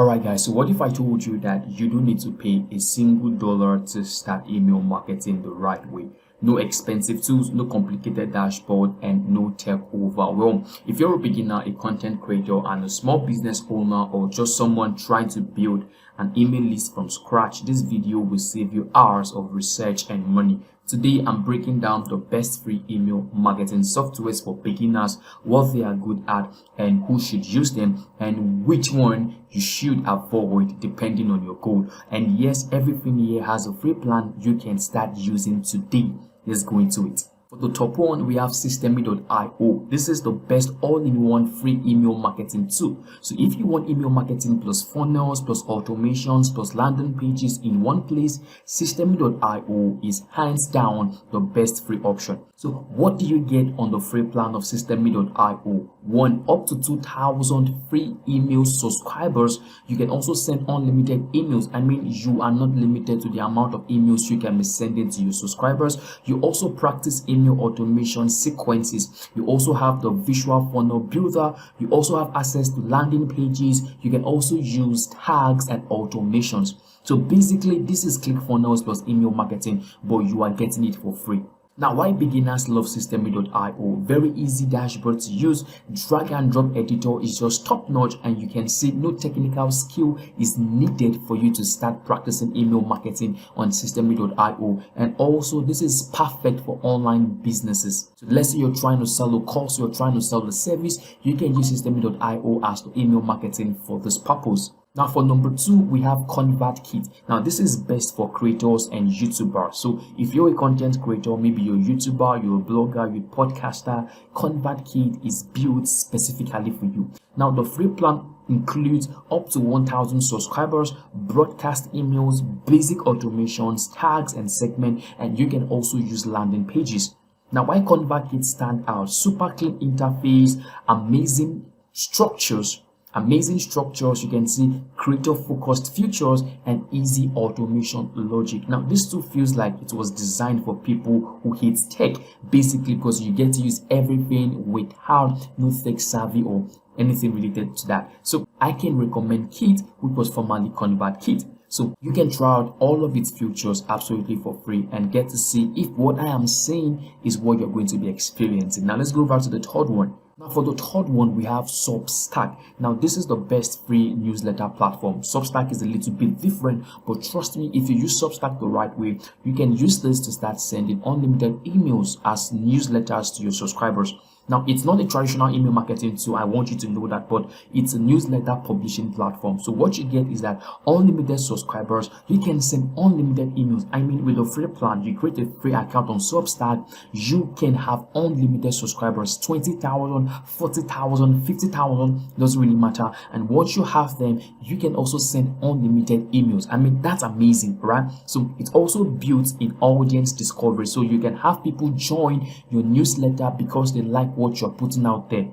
Alright guys, so what if I told you that you don't need to pay a single dollar to start email marketing the right way? No expensive tools, no complicated dashboard, and no tech overwhelm. If you're a beginner, a content creator, and a small business owner, or just someone trying to build an email list from scratch, this video will save you hours of research and money. Today, I'm breaking down the best free email marketing softwares for beginners, what they are good at, and who should use them, and which one you should avoid depending on your goal. And yes, everything here has a free plan you can start using today. Let's go into it. For the top one, we have Systemi.io. This is the best all-in-one free email marketing tool. So if you want email marketing plus funnels, plus automations, plus landing pages in one place, Systemi.io is hands down the best free option. So what do you get on the free plan of Systemi.io? One, up to 2,000 free email subscribers. You can also send unlimited emails. I mean, you are not limited to the amount of emails you can be sending to your subscribers. You also practice email automation sequences. You also have the visual funnel builder. You also have access to landing pages. You can also use tags and automations. So basically, this is ClickFunnels plus email marketing, but you are getting it for free. Now, why beginners love Systemi.io? Very easy dashboard to use. Drag and drop editor is just top notch, and you can see no technical skill is needed for you to start practicing email marketing on Systemi.io. And also, this is perfect for online businesses. So let's say you're trying to sell a course, you're trying to sell a service, you can use Systemi.io as the email marketing for this purpose. Now for number 2, we have ConvertKit. Now this is best for creators and YouTubers. So if you're a content creator, maybe you're a YouTuber, you're a blogger, you're a podcaster, ConvertKit is built specifically for you. Now the free plan includes up to 1,000 subscribers, broadcast emails, basic automations, tags and segments, and you can also use landing pages. Now why ConvertKit stand out? Super clean interface, amazing structures, you can see creator focused features and easy automation logic. Now this tool feels like it was designed for people who hate tech, basically because you get to use everything without no tech savvy or anything related to that. So I can recommend Kit, which was formerly ConvertKit. So you can try out all of its features absolutely for free and get to see if what I am saying is what you're going to be experiencing. Now let's go over to the third one. Now for the third one, we have Substack. Now this is the best free newsletter platform. Substack is a little bit different, but trust me, if you use Substack the right way, you can use this to start sending unlimited emails as newsletters to your subscribers. Now, it's not a traditional email marketing tool, I want you to know that, but it's a newsletter publishing platform. So what you get is that unlimited subscribers, you can send unlimited emails. I mean, with a free plan, you create a free account on Substack, you can have unlimited subscribers, 20,000, 40,000, 50,000, doesn't really matter. And once you have them, you can also send unlimited emails. I mean, that's amazing, right? So it's also built in audience discovery. So you can have people join your newsletter because they like what you're putting out there.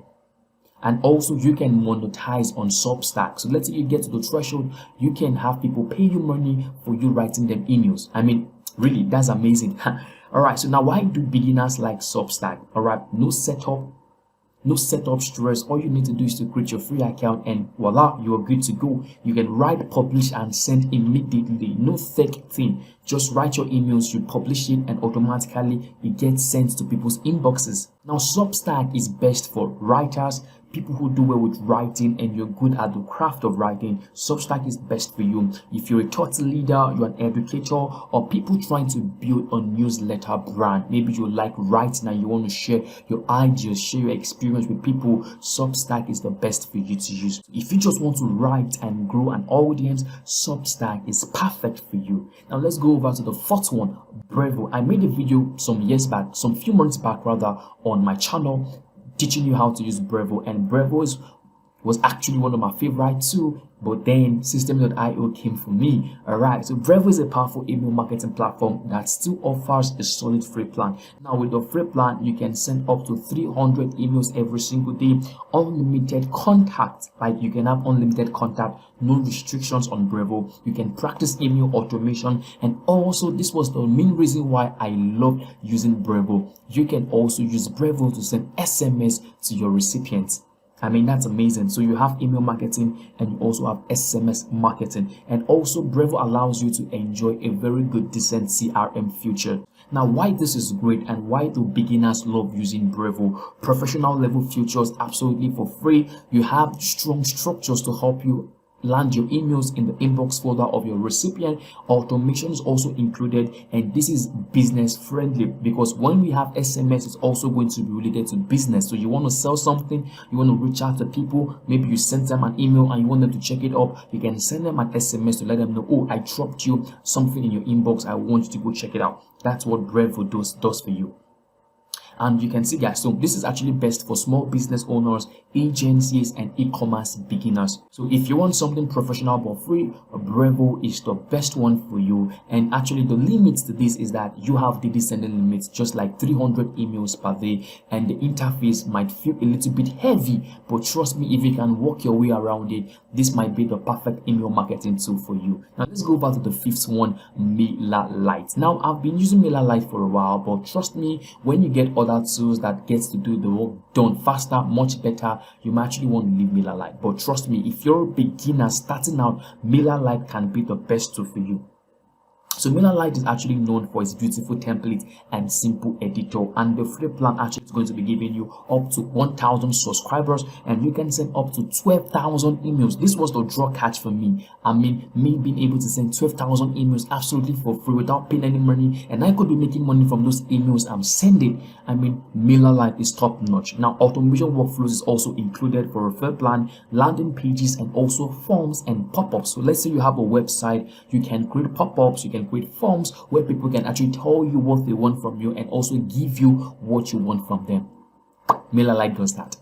And also you can monetize on Substack. So let's say you get to the threshold, you can have people pay you money for you writing them emails. I mean, really, that's amazing. All right, so now why do beginners like Substack? All right, no setup stress. All you need to do is to create your free account and voila, you are good to go. You can write, publish and send immediately. No thick thing. Just write your emails, you publish it, and automatically it gets sent to people's inboxes. Now Substack is best for writers, people who do well with writing and you're good at the craft of writing. Substack is best for you. If you're a thought leader, you're an educator, or people trying to build a newsletter brand, maybe you like writing and you want to share your ideas, share your experience with people, Substack is the best for you to use. If you just want to write and grow an audience, Substack is perfect for you. Now let's go over to the fourth one, Brevo. I made a video some few months back on my channel teaching you how to use Brevo, and Brevo was actually one of my favorite too, but then Systemi.io came for me. Alright, so Brevo is a powerful email marketing platform that still offers a solid free plan. Now with the free plan, you can send up to 300 emails every single day, unlimited contact, like you can have unlimited contact, no restrictions on Brevo. You can practice email automation, and also this was the main reason why I loved using Brevo. You can also use Brevo to send SMS to your recipients. I mean, that's amazing. So you have email marketing and you also have SMS marketing. And also Brevo allows you to enjoy a very good, decent CRM feature. Now, why this is great and why do beginners love using Brevo? Professional level features absolutely for free. You have strong structures to help you land your emails in the inbox folder of your recipient. Automation is also included, and this is business friendly because when we have SMS, it's also going to be related to business. So you want to sell something, you want to reach out to people, maybe you send them an email and you want them to check it up, you can send them an SMS to let them know, oh, I dropped you something in your inbox, I want you to go check it out. That's what Brevo does for you. And you can see, guys, so this is actually best for small business owners, agencies, and e-commerce beginners. So if you want something professional but free, Brevo is the best one for you. And actually the limits to this is that you have daily sending limits, just like 300 emails per day, and the interface might feel a little bit heavy, but trust me, if you can work your way around it, this might be the perfect email marketing tool for you. Now let's go back to the fifth one, MailerLite. Now I've been using MailerLite for a while, but trust me, when you get other tools that gets to do the work done faster, much better, you might actually want to leave MailerLite. But trust me, if you're a beginner starting out, MailerLite can be the best tool for you. So MailerLite is actually known for its beautiful template and simple editor, and the free plan actually is going to be giving you up to 1,000 subscribers and you can send up to 12,000 emails. This was the draw catch for me. I mean, me being able to send 12,000 emails absolutely for free without paying any money, and I could be making money from those emails I'm sending. I mean, MailerLite is top notch. Now, automation workflows is also included for a free plan, landing pages, and also forms and pop-ups. So let's say you have a website, you can create pop-ups, you can create forms where people can actually tell you what they want from you and also give you what you want from them. MailerLite does that.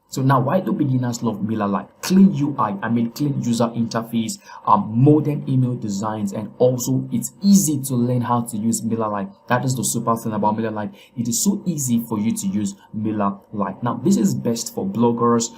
So now, why do beginners love MailerLite? Clean UI, I mean clean user interface, modern email designs, and also it's easy to learn how to use MailerLite. That is the super thing about MailerLite. It is so easy for you to use MailerLite. Now, this is best for bloggers,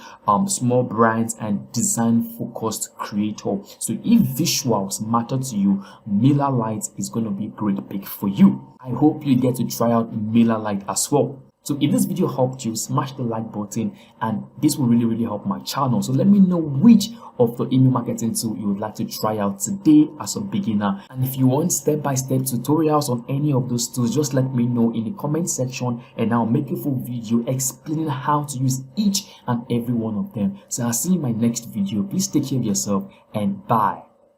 small brands, and design-focused creators. So if visuals matter to you, MailerLite is going to be a great pick for you. I hope you get to try out MailerLite as well. So if this video helped you, smash the like button, and this will really help my channel. So let me know which of the email marketing tool you would like to try out today as a beginner. And if you want step-by-step tutorials on any of those tools, just let me know in the comment section and I'll make a full video explaining how to use each and every one of them. So I'll see you in my next video. Please take care of yourself and bye.